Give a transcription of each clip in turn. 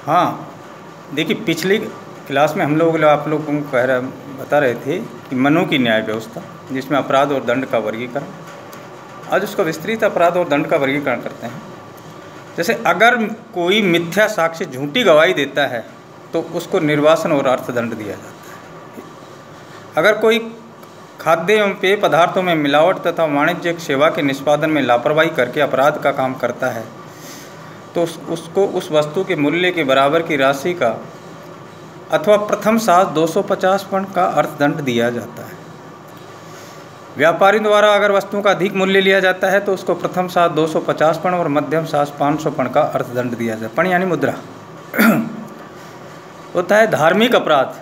हाँ, देखिए पिछली क्लास में हम लोग आप लोगों को बता रहे थे कि मनु की न्याय व्यवस्था, जिसमें अपराध और दंड का वर्गीकरण। आज उसका विस्तृत अपराध और दंड का वर्गीकरण करते हैं। जैसे अगर कोई मिथ्या साक्ष्य झूठी गवाही देता है तो उसको निर्वासन और अर्थदंड दिया जाता है। अगर कोई खाद्य एवं पेय पदार्थों में मिलावट तथा वाणिज्यिक सेवा के निष्पादन में लापरवाही करके अपराध का काम करता है तो उसको उस वस्तु के मूल्य के बराबर की राशि का अथवा प्रथम सास 250 पण का अर्थदंड दिया जाता है। व्यापारी द्वारा अगर वस्तुओं का अधिक मूल्य लिया जाता है तो उसको प्रथम सास 250 पण और मध्यम सास 500 पण का अर्थदंड दिया जाता है। पण यानी मुद्रा। होता है धार्मिक अपराध।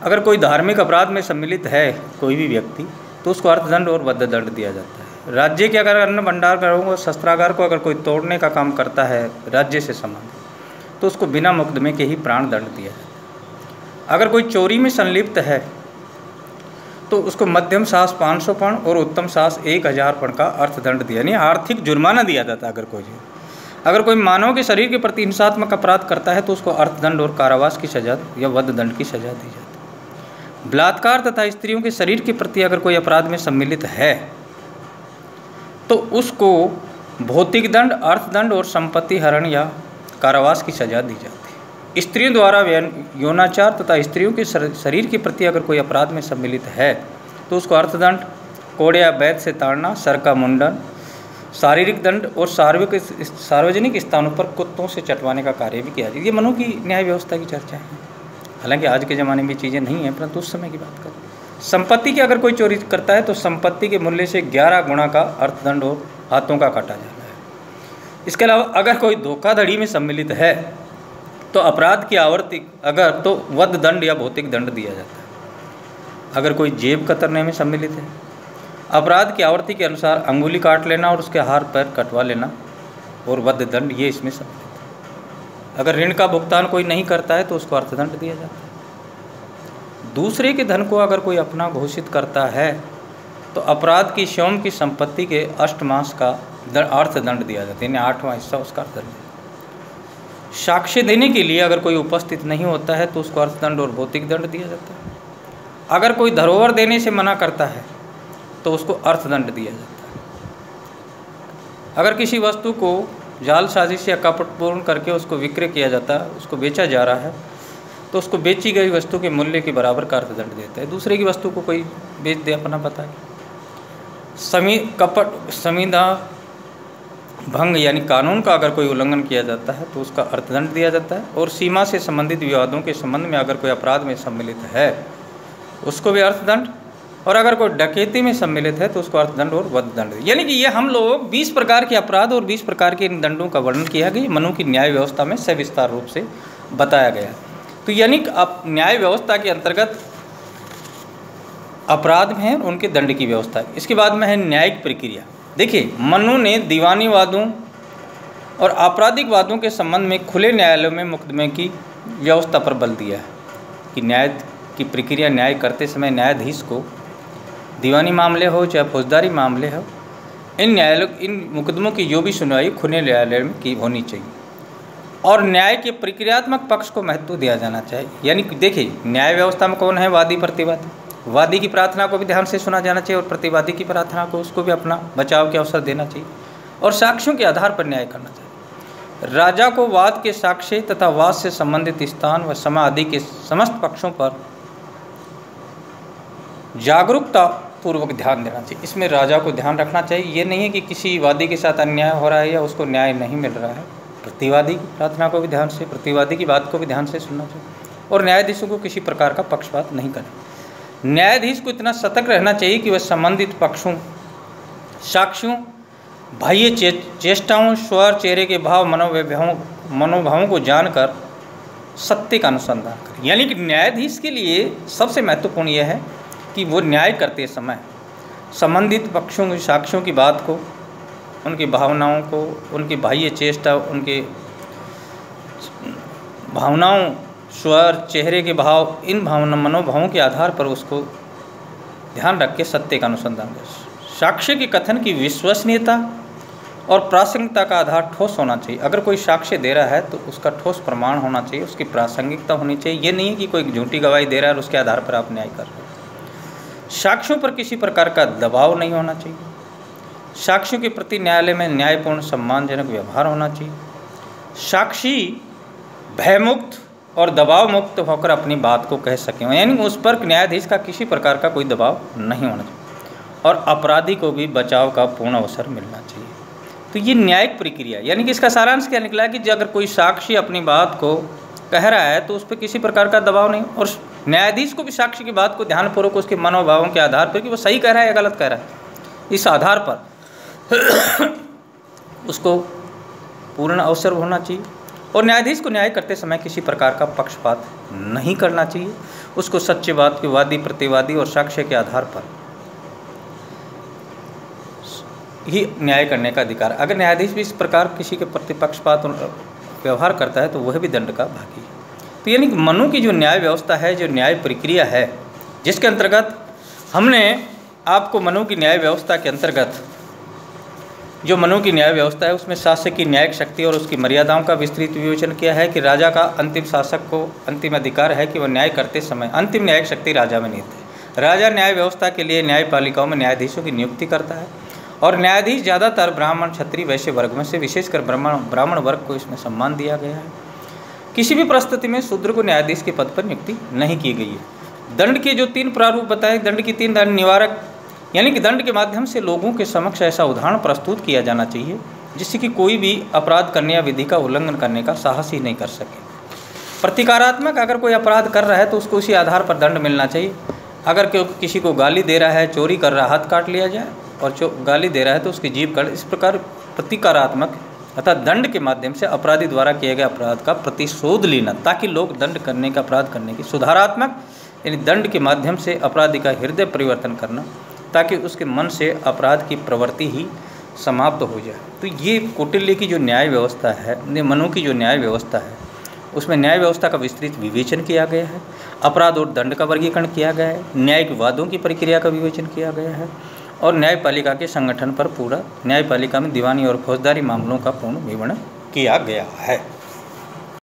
अगर कोई धार्मिक अपराध में सम्मिलित है कोई भी व्यक्ति तो उसको अर्थदंड और बद्ध दंड दिया जाता है। राज्य के अगर अन्न भंडारगृहों को शस्त्रागार को अगर कोई तोड़ने का काम करता है राज्य से संबंधित तो उसको बिना मुकदमे के ही प्राण दंड दिया जाता है। अगर कोई चोरी में संलिप्त है तो उसको मध्यम सास 500 पण और उत्तम सास 1000 पण का अर्थदंड दिया, यानी आर्थिक जुर्माना दिया जाता है। अगर कोई मानव के शरीर के प्रति हिंसात्मक अपराध करता है तो उसको अर्थदंड और कारावास की सजा या वध दंड की सजा दी जाती है। बलात्कार तथा स्त्रियों के शरीर के प्रति अगर कोई अपराध में सम्मिलित है तो उसको भौतिक दंड, अर्थदंड और संपत्ति हरण या कारावास की सजा दी जाती है। स्त्रियों द्वारा यौनाचार तथा स्त्रियों के शरीर के प्रति अगर कोई अपराध में सम्मिलित है तो उसको अर्थदंड, कोड़े या बैत से ताड़ना, सर का मुंडन, शारीरिक दंड और सार्वजनिक स्थानों पर कुत्तों से चटवाने का कार्य भी किया जाए। ये मनु की न्याय व्यवस्था की चर्चा है। हालांकि आज के ज़माने में चीज़ें नहीं हैं, परंतु उस समय की बात करें। संपत्ति की अगर कोई चोरी करता है तो संपत्ति के मूल्य से 11 गुना का अर्थदंड और हाथों का काटा जाता है। इसके अलावा अगर कोई धोखाधड़ी में सम्मिलित है तो अपराध की आवृत्ति अगर तो वध दंड या भौतिक दंड दिया जाता है। अगर कोई जेब कतरने में सम्मिलित है, अपराध की आवृत्ति के अनुसार अंगुली काट लेना और उसके हाथ पैर कटवा लेना और वध दंड ये इसमें सम्मिलित है। अगर ऋण का भुगतान कोई नहीं करता है तो उसको अर्थदंड दिया जाता है। दूसरे के धन को अगर कोई अपना घोषित करता है तो अपराध की स्वयं की संपत्ति के 8 मास का अर्थदंड दिया जाता है, यानी 8वां हिस्सा उसका अर्थदंड। साक्ष्य देने के लिए अगर कोई उपस्थित नहीं होता है तो उसको अर्थदंड और भौतिक दंड दिया जाता है। अगर कोई धरोहर देने से मना करता है तो उसको अर्थदंड दिया जाता है। अगर किसी वस्तु को जाल साजिश या कपटपूर्ण करके उसको विक्रय किया जाता है, उसको बेचा जा रहा है तो उसको बेची गई वस्तु के मूल्य के बराबर का अर्थदंड देता है। दूसरे की वस्तु को कोई बेच दे अपना पता है। संविदा भंग यानी कानून का अगर कोई उल्लंघन किया जाता है तो उसका अर्थदंड दिया जाता है। और सीमा से संबंधित विवादों के संबंध में अगर कोई अपराध में सम्मिलित है उसको भी अर्थदंड, और अगर कोई डकैती में सम्मिलित है तो उसको अर्थदंड और वध दंड। यानी कि ये हम लोग 20 प्रकार के अपराध और 20 प्रकार के इन दंडों का वर्णन किया गया। मनु की न्याय व्यवस्था में सविस्तार रूप से बताया गया। तो यानी आप न्याय व्यवस्था के अंतर्गत अपराध में है उनके दंड की व्यवस्था है। इसके बाद में है न्यायिक प्रक्रिया। देखिए, मनु ने दीवानी वादों और आपराधिक वादों के संबंध में खुले न्यायालयों में मुकदमे की व्यवस्था पर बल दिया है कि न्याय की प्रक्रिया न्याय करते समय न्यायाधीश को दीवानी मामले हो चाहे फौजदारी मामले हो, इन मुकदमों की जो भी सुनवाई खुले न्यायालय में की होनी चाहिए और न्याय के प्रक्रियात्मक पक्ष को महत्व दिया जाना चाहिए। यानी देखिए, न्याय व्यवस्था में कौन है? वादी प्रतिवादी। वादी की प्रार्थना को भी ध्यान से सुना जाना चाहिए और प्रतिवादी की प्रार्थना को उसको भी अपना बचाव के अवसर देना चाहिए और साक्ष्यों के आधार पर न्याय करना चाहिए। राजा को वाद के साक्ष्य तथा वाद से संबंधित स्थान व समय आदि के समस्त पक्षों पर जागरूकता पूर्वक ध्यान देना चाहिए। इसमें राजा को ध्यान रखना चाहिए। ये नहीं है कि किसी वादी के साथ अन्याय हो रहा है या उसको न्याय नहीं मिल रहा है। प्रतिवादी की प्रार्थना को भी ध्यान से, प्रतिवादी की बात को भी ध्यान से सुनना चाहिए और न्यायाधीशों को किसी प्रकार का पक्षपात नहीं करें। न्यायाधीश को इतना सतर्क रहना चाहिए कि वह संबंधित पक्षों, साक्ष्यों, बाह्य चेष्टाओं, स्वर, चेहरे के भाव, मनोभावों को जानकर सत्य का अनुसंधान करें। यानी कि न्यायाधीश के लिए सबसे महत्वपूर्ण यह है कि वो न्याय करते समय संबंधित पक्षों की साक्ष्यों की बात को, उनकी भावनाओं को, उनकी बाह्य चेष्टा, उनके भावनाओं, स्वर, चेहरे के भाव, इन मनोभावों के आधार पर उसको ध्यान रख के सत्य का अनुसंधान करें। साक्ष्य के कथन की विश्वसनीयता और प्रासंगिकता का आधार ठोस होना चाहिए। अगर कोई साक्ष्य दे रहा है तो उसका ठोस प्रमाण होना चाहिए, उसकी प्रासंगिकता होनी चाहिए। ये नहीं है कि कोई झूठी गवाही दे रहा है और उसके आधार पर आप न्याय कर रहे हैं। साक्ष्यों पर किसी प्रकार का दबाव नहीं होना चाहिए। साक्ष्यों के प्रति न्यायालय में न्यायपूर्ण सम्मानजनक व्यवहार होना चाहिए। साक्षी भयमुक्त और दबाव मुक्त होकर अपनी बात को कह सकें, यानी उस पर न्यायाधीश का किसी प्रकार का कोई दबाव नहीं होना चाहिए। और अपराधी को भी बचाव का पूर्ण अवसर मिलना चाहिए। तो ये न्यायिक प्रक्रिया, यानी कि इसका सारांश क्या निकला कि अगर कोई साक्षी अपनी बात को कह रहा है तो उस पर किसी प्रकार का दबाव नहीं, और न्यायाधीश को भी साक्षी की बात को ध्यानपूर्वक उसके मनोभावों के आधार पर कि वो सही कह रहा है या गलत कह रहा है, इस आधार पर उसको पूर्ण अवसर होना चाहिए। और न्यायाधीश को न्याय करते समय किसी प्रकार का पक्षपात नहीं करना चाहिए। उसको सत्यवाद के वादी, प्रतिवादी और साक्ष्य के आधार पर ही न्याय करने का अधिकार। अगर न्यायाधीश भी इस प्रकार किसी के प्रति पक्षपात व्यवहार करता है तो वह भी दंड का भागी है। तो यानी कि मनु की जो न्याय व्यवस्था है, जो न्याय प्रक्रिया है, जिसके अंतर्गत हमने आपको मनु की न्याय व्यवस्था के अंतर्गत जो मनु की न्याय व्यवस्था है उसमें शासक की न्यायिक शक्ति और उसकी मर्यादाओं का विस्तृत विवेचन किया है कि राजा का अंतिम शासक को अंतिम अधिकार है कि वह न्याय करते समय अंतिम न्यायिक शक्ति राजा में नहीं थे। राजा न्याय व्यवस्था के लिए न्यायपालिकाओं में न्यायाधीशों की नियुक्ति करता है और न्यायाधीश ज़्यादातर ब्राह्मण, क्षत्रिय, वैश्य वर्ग में से, विशेषकर ब्राह्मण वर्ग को इसमें सम्मान दिया गया है। किसी भी परिस्थिति में शूद्र को न्यायाधीश के पद पर नियुक्ति नहीं की गई है। दंड के जो 3 प्रारूप बताए, दंड की 3 दंड निवारक, यानी कि दंड के माध्यम से लोगों के समक्ष ऐसा उदाहरण प्रस्तुत किया जाना चाहिए जिससे कि कोई भी अपराध करने या विधि का उल्लंघन करने का साहस ही नहीं कर सके। प्रतिकारात्मक, अगर कोई अपराध कर रहा है तो उसको उसी आधार पर दंड मिलना चाहिए। अगर किसी को गाली दे रहा है, चोरी कर रहा है, हाथ काट लिया जाए, और गाली दे रहा है तो उसकी जीभ काट। इस प्रकार प्रतिकारात्मक अर्थात दंड के माध्यम से अपराधी द्वारा किए गए अपराध का प्रतिशोध लेना, ताकि लोग दंड करने का, अपराध करने की। सुधारात्मक, यानी दंड के माध्यम से अपराधी का हृदय परिवर्तन करना, ताकि उसके मन से अपराध की प्रवृत्ति ही समाप्त हो जाए। तो ये कौटिल्य की जो न्याय व्यवस्था है, मनु की जो न्याय व्यवस्था है, उसमें न्याय व्यवस्था का विस्तृत विवेचन किया गया है। अपराध और दंड का वर्गीकरण किया गया है, न्यायिक वादों की प्रक्रिया का विवेचन किया गया है, और न्यायपालिका के संगठन पर पूरा न्यायपालिका में दीवानी और फौजदारी मामलों का पूर्ण विवरण किया गया है।